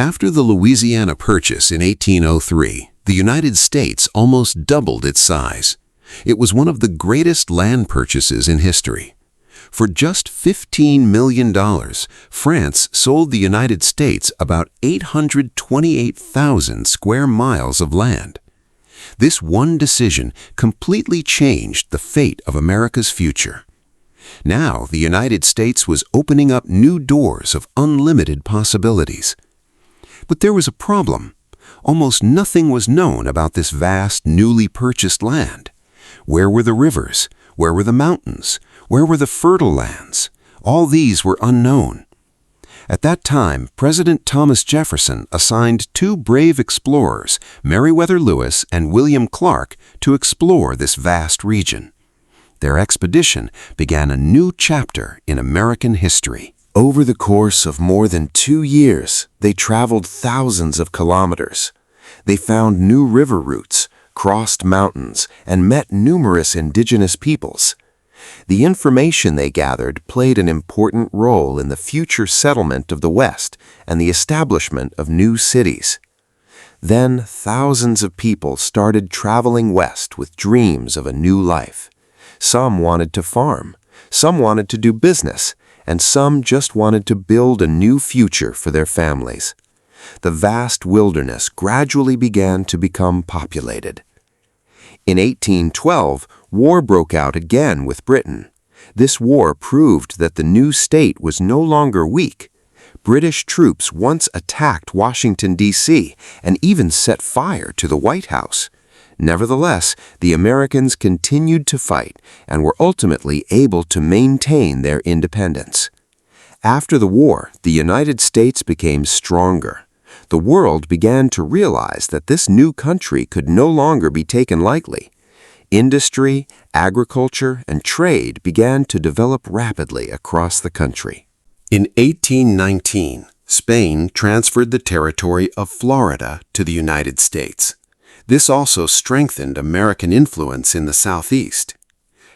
After the Louisiana Purchase in 1803, the United States almost doubled its size. It was one of the greatest land purchases in history. For just $15 million, France sold the United States about 828,000 square miles of land. This one decision completely changed the fate of America's future. Now, the United States was opening up new doors of unlimited possibilities. But there was a problem. Almost nothing was known about this vast, newly purchased land. Where were the rivers? Where were the mountains? Where were the fertile lands? All these were unknown. At that time, President Thomas Jefferson assigned two brave explorers, Meriwether Lewis and William Clark, to explore this vast region. Their expedition began a new chapter in American history. Over the course of more than 2 years, they traveled thousands of kilometers. They found new river routes, crossed mountains, and met numerous indigenous peoples. The information they gathered played an important role in the future settlement of the West and the establishment of new cities. Then, thousands of people started traveling west with dreams of a new life. Some wanted to farm, some wanted to do business, and some just wanted to build a new future for their families. The vast wilderness gradually began to become populated. In 1812, war broke out again with Britain. This war proved that the new state was no longer weak. British troops once attacked Washington, D.C., and even set fire to the White House. Nevertheless, the Americans continued to fight and were ultimately able to maintain their independence. After the war, the United States became stronger. The world began to realize that this new country could no longer be taken lightly. Industry, agriculture, and trade began to develop rapidly across the country. In 1819, Spain transferred the territory of Florida to the United States. This also strengthened American influence in the Southeast.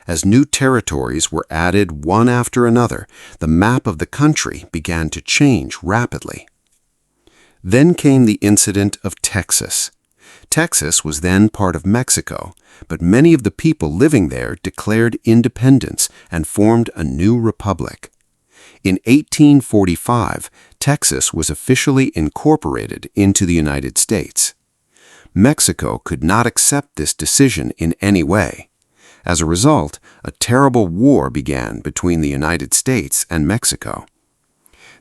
As new territories were added one after another, the map of the country began to change rapidly. Then came the incident of Texas. Texas was then part of Mexico, but many of the people living there declared independence and formed a new republic. In 1845, Texas was officially incorporated into the United States. Mexico could not accept this decision in any way. As a result, a terrible war began between the United States and Mexico.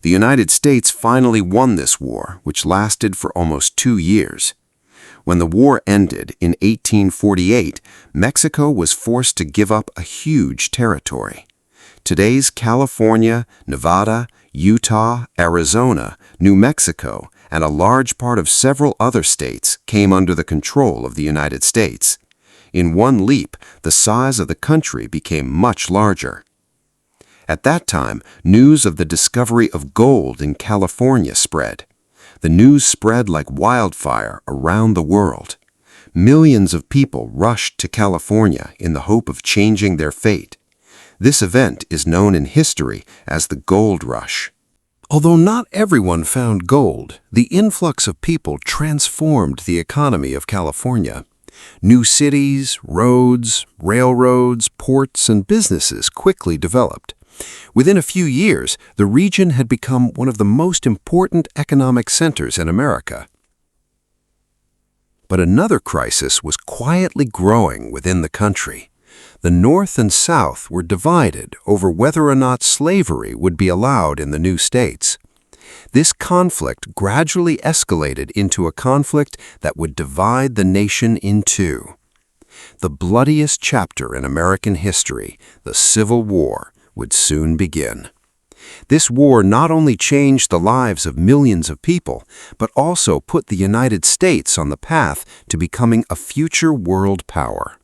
The United States finally won this war, which lasted for almost 2 years. When the war ended in 1848, Mexico was forced to give up a huge territory. Today's California, Nevada, Utah, Arizona, New Mexico, and a large part of several other states came under the control of the United States. In one leap, the size of the country became much larger. At that time, news of the discovery of gold in California spread. The news spread like wildfire around the world. Millions of people rushed to California in the hope of changing their fate. This event is known in history as the Gold Rush. Although not everyone found gold, the influx of people transformed the economy of California. New cities, roads, railroads, ports, and businesses quickly developed. Within a few years, the region had become one of the most important economic centers in America. But another crisis was quietly growing within the country. The North and South were divided over whether or not slavery would be allowed in the new states. This conflict gradually escalated into a conflict that would divide the nation in two. The bloodiest chapter in American history, the Civil War, would soon begin. This war not only changed the lives of millions of people, but also put the United States on the path to becoming a future world power.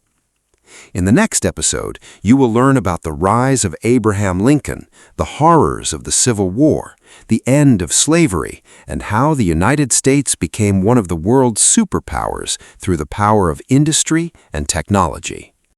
In the next episode, you will learn about the rise of Abraham Lincoln, the horrors of the Civil War, the end of slavery, and how the United States became one of the world's superpowers through the power of industry and technology.